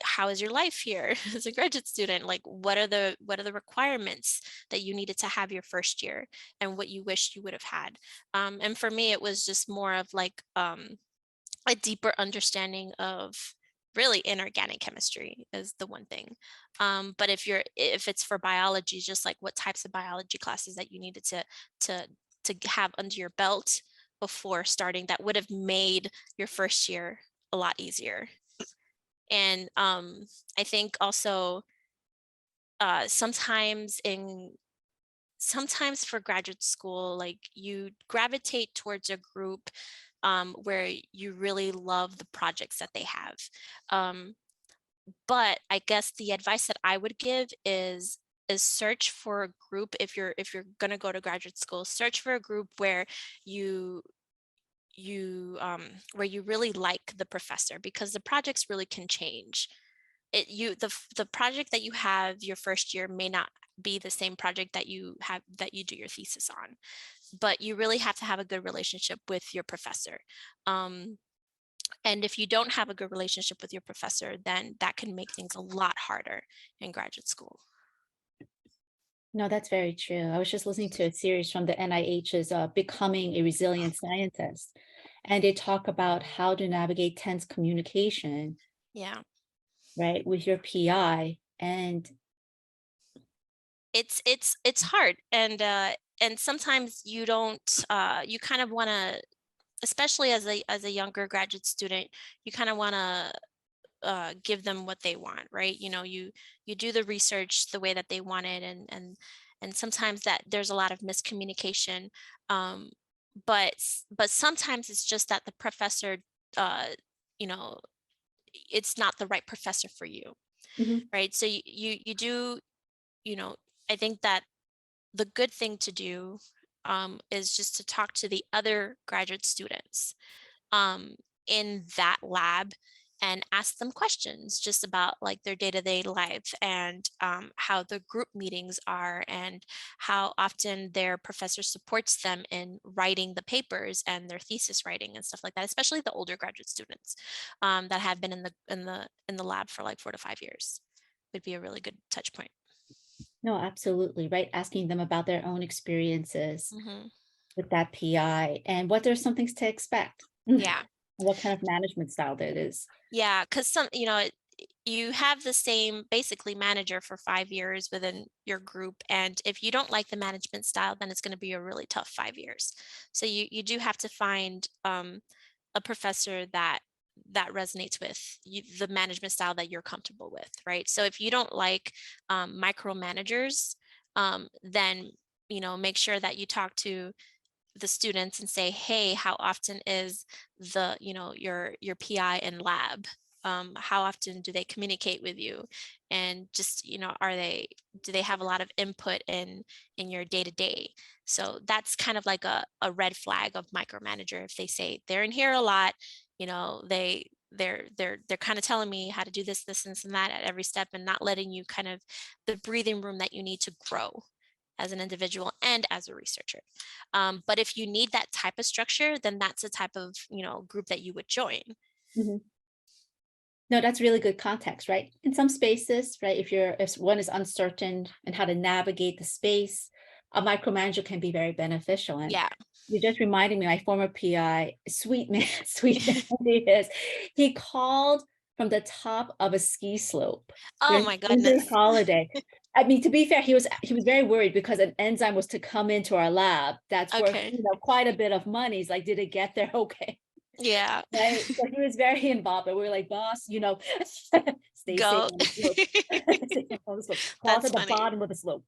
how is your life here as a graduate student? Like, what are the requirements that you needed to have your first year, and what you wished you would have had? And for me, it was just more of like a deeper understanding of really inorganic chemistry is the one thing. But if it's for biology, just like what types of biology classes that you needed to have under your belt before starting, that would have made your first year a lot easier. And I think also sometimes for graduate school, like you gravitate towards a group where you really love the projects that they have. Um, but I guess the advice that I would give is search for a group. If you're going to go to graduate school, search for a group where you where you really like the professor, because the projects really can change. The project that you have your first year may not be the same project that you do your thesis on, but you really have to have a good relationship with your professor. And if you don't have a good relationship with your professor, then that can make things a lot harder in graduate school. No, that's very true. I was just listening to a series from the NIH's Becoming a Resilient Scientist, and they talk about how to navigate tense communication, Yeah. right, with your PI. And It's hard, and sometimes you don't you kind of want to, especially as a younger graduate student, you kind of want to give them what they want, right? You do the research the way that they want it, and sometimes that there's a lot of miscommunication. um but sometimes it's just that the professor, uh you know it's not the right professor for you, Mhm. right? So you do, you know I think that the good thing to do is just to talk to the other graduate students um, in that lab, and ask them questions just about like their day-to-day life, and how the group meetings are, and how often their professor supports them in writing the papers and their thesis writing and stuff like that, especially the older graduate students that have been in the lab for like 4 to 5 years would be a really good touch point. No, absolutely, right? Asking them about their own experiences Hmm. with that PI and what are some things to expect. Yeah. What kind of management style that is. Yeah, because you have the same basically manager for 5 years within your group, and if you don't like the management style, then it's going to be a really tough 5 years. So you do have to find a professor that resonates with the management style that you're comfortable with, right? So if you don't like micromanagers, then make sure that you talk to the students and say, hey, how often is your PI in lab? How often do they communicate with you? And just, do they have a lot of input in your day to day? So that's kind of like a red flag of micromanager. If they say they're in here a lot, they're kind of telling me how to do this and that at every step, and not letting you kind of the breathing room that you need to grow as an individual and as a researcher. But if you need that type of structure, then that's the type of group that you would join. Mhm. No, that's really good context, right? In some spaces, right, if one is uncertain and how to navigate the space, a micromanager can be very beneficial. And Yeah. you're just reminding me, my former PI, sweet man, sweet man he is. He called from the top of a ski slope Oh during my winter goodness. holiday. I mean, to be fair, he was very worried because an enzyme was to come into our lab. That's worth, Okay. quite a bit of money. He's like, did it get there? Okay. Yeah. Right. So he was very involved, but we were like, boss, stay safe Go. on the slope. Stay safe on the slope. Crawl to That's the funny. bottom of the slope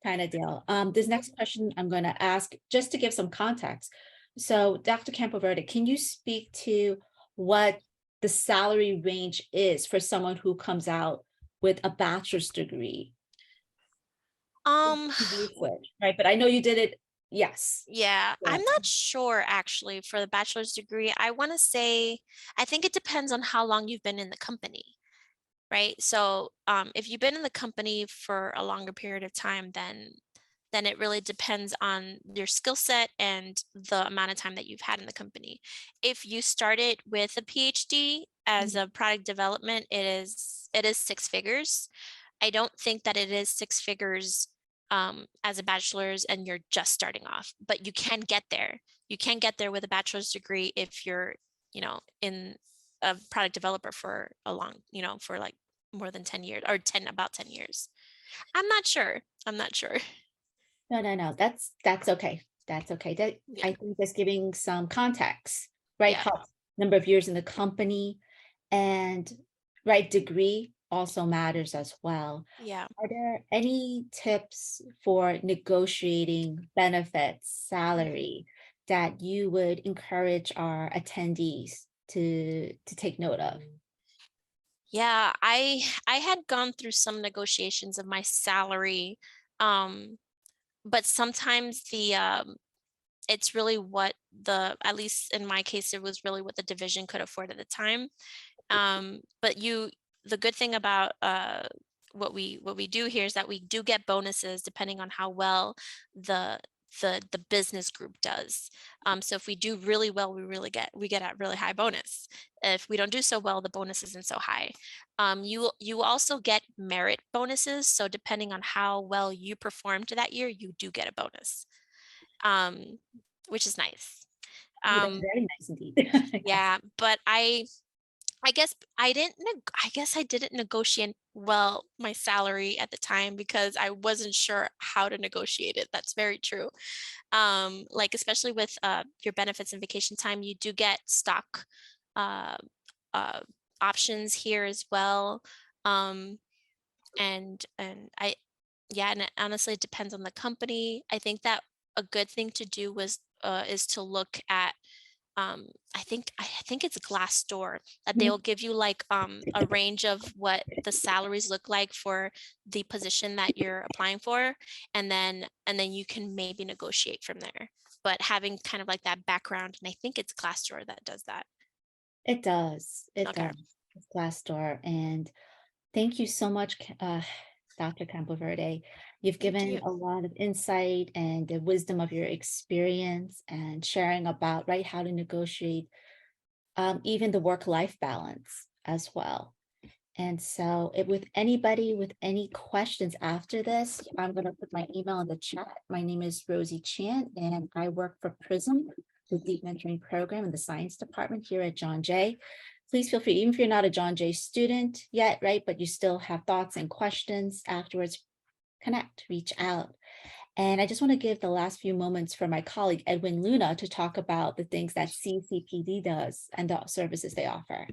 kind of deal. This next question I'm going to ask just to give some context. So, Dr. Campoverde, can you speak to what the salary range is for someone who comes out with a bachelor's degree? Um, Research, right? But I know you did it. Yes. yeah, Yeah. I'm not sure actually for the bachelor's degree. I want to say, I think it depends on how long you've been in the company, right? So, if you've been in the company for a longer period of time, then it really depends on your skill set and the amount of time that you've had in the company. If you started with a PhD, as a product development, it is six figures. I don't think that it is six figures as a bachelor's and you're just starting off, but you can get there. You can get there with a bachelor's degree if you're, in a product developer for a long, for like more than 10 years or about 10 years. I'm not sure. I'm not sure. No. That's okay. That's okay. That Yeah. I think that's giving some context, right? Yeah. How number of years in the company and right degree also matters as well. Yeah. Are there any tips for negotiating benefits, salary that you would encourage our attendees to take note of? Yeah, I had gone through some negotiations of my salary, but sometimes it's really what at least in my case, it was really what the division could afford at the time. But the good thing about what we do here is that we do get bonuses depending on how well the the business group does. So if we do really well, we get a really high bonus. If we don't do so well, the bonus isn't so high. You also get merit bonuses. So depending on how well you performed that year, you do get a bonus, which is nice. Oh, that's very nice indeed. Yeah, but I guess I guess I didn't negotiate well my salary at the time because I wasn't sure how to negotiate it. That's very true. Like especially with your benefits and vacation time, you do get stock uh, uh, options here as well. Um, and I yeah, and honestly, it depends on the company. I think that a good thing to do is to look at I think it's Glassdoor that Mhm. they'll give you like a range of what the salaries look like for the position that you're applying for, and then you can maybe negotiate from there. But having kind of like that background, and I think it's Glassdoor that does that. It does. It Okay. does. It's Glassdoor. And thank you so much, Dr. Campoverde. You've Thank given you. a lot of insight and the wisdom of your experience and sharing about right how to negotiate even the work-life balance as well. And so with anybody with any questions after this, I'm going to put my email in the chat. My name is Rosie Chan, and I work for PRISM, the Deep Mentoring Program in the Science Department here at John Jay. Please feel free, even if you're not a John Jay student yet, right, but you still have thoughts and questions afterwards, connect, reach out. And I just want to give the last few moments for my colleague, Edwin Luna, to talk about the things that CCPD does and the services they offer.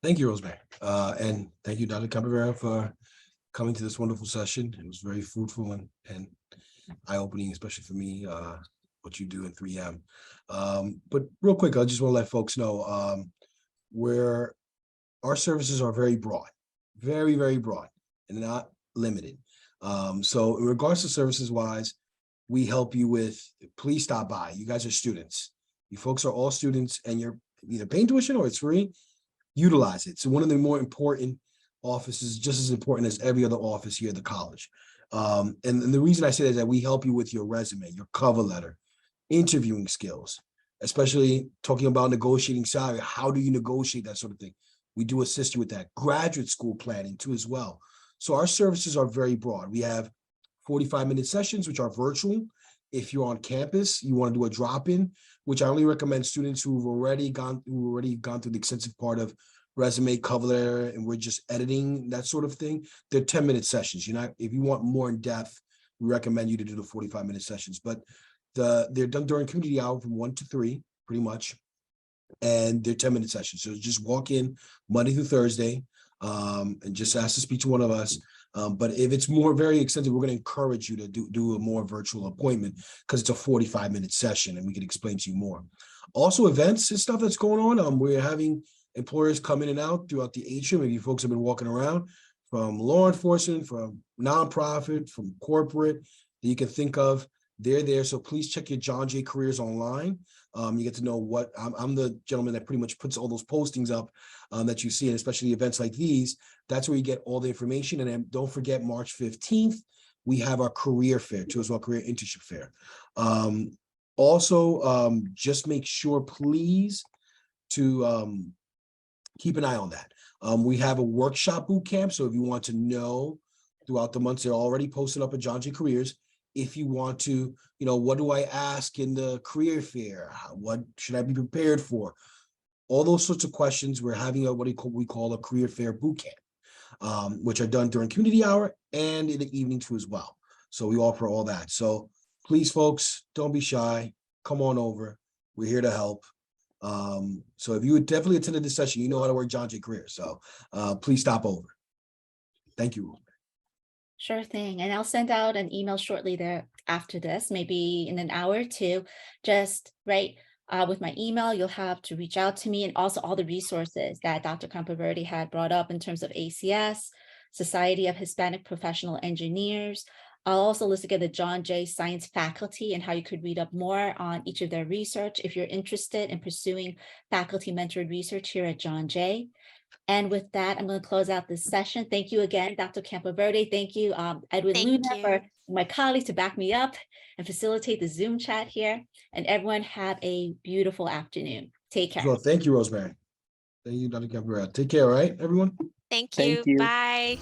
Thank you, Rosemary. And thank you, Dr. Campoverde, for coming to this wonderful session. It was very fruitful and eye-opening, especially for me, what you do in 3M. But real quick, I just want to let folks know where our services are very broad, very, very broad and not limited. So in regards to services wise, we help you with, please stop by. You guys are students. You folks are all students and you're either paying tuition or it's free. Utilize it. So one of the more important offices, just as important as every other office here at the college. And the reason I say that is that we help you with your resume, your cover letter, interviewing skills, especially talking about negotiating salary. How do you negotiate that sort of thing? We do assist you with that. Graduate school planning too as well. So our services are very broad. We have 45-minute sessions, which are virtual. If you're on campus, you want to do a drop-in, which I only recommend students who've already gone through the extensive part of resume, cover letter, and we're just editing, that sort of thing. They're 10-minute sessions. If you want more in depth, we recommend you to do the 45-minute sessions. But they're done during community hour from 1 to 3, pretty much. And they're 10-minute sessions. So just walk in Monday through Thursday and just ask to speak to one of us. But if it's very extensive, we're going to encourage you to do a more virtual appointment because it's a 45-minute session and we can explain to you more. Also, events and stuff that's going on. We're having employers come in and out throughout the atrium. If you folks have been walking around, from law enforcement, from nonprofit, from corporate that you can think of, they're there. So please check your John Jay careers online. You get to know what I'm the gentleman that pretty much puts all those postings up that you see, and especially events like these. That's where you get all the information. And then don't forget, March 15th, we have our career fair too, as well, career internship fair. Also, just make sure, please, to keep an eye on that. We have a workshop boot camp. So if you want to know throughout the months, they're already posted up at John Jay Careers. If you want to, what do I ask in the career fair? What should I be prepared for? All those sorts of questions. We're having we call a career fair boot camp, which are done during community hour and in the evening too as well. So we offer all that. So please, folks, don't be shy. Come on over. We're here to help. So if you would definitely attended this session, you know how to work John Jay Careers. So please stop over. Thank you. Sure thing. And I'll send out an email shortly there after this, maybe in an hour or two, just right with my email. You'll have to reach out to me, and also all the resources that Dr. Campoverde had brought up in terms of ACS, Society of Hispanic Professional Engineers. I'll also list together John Jay Science faculty and how you could read up more on each of their research if you're interested in pursuing faculty mentored research here at John Jay. And with that, I'm going to close out this session. Thank you again, Dr. Campoverde. Thank you, Edwin Thank Luna, you. for my colleagues to back me up and facilitate the Zoom chat here. And everyone have a beautiful afternoon. Take care. So thank you, Rosemary. Thank you, Dr. Campoverde. Take care, all right, everyone? Thank Thank you. you. Bye.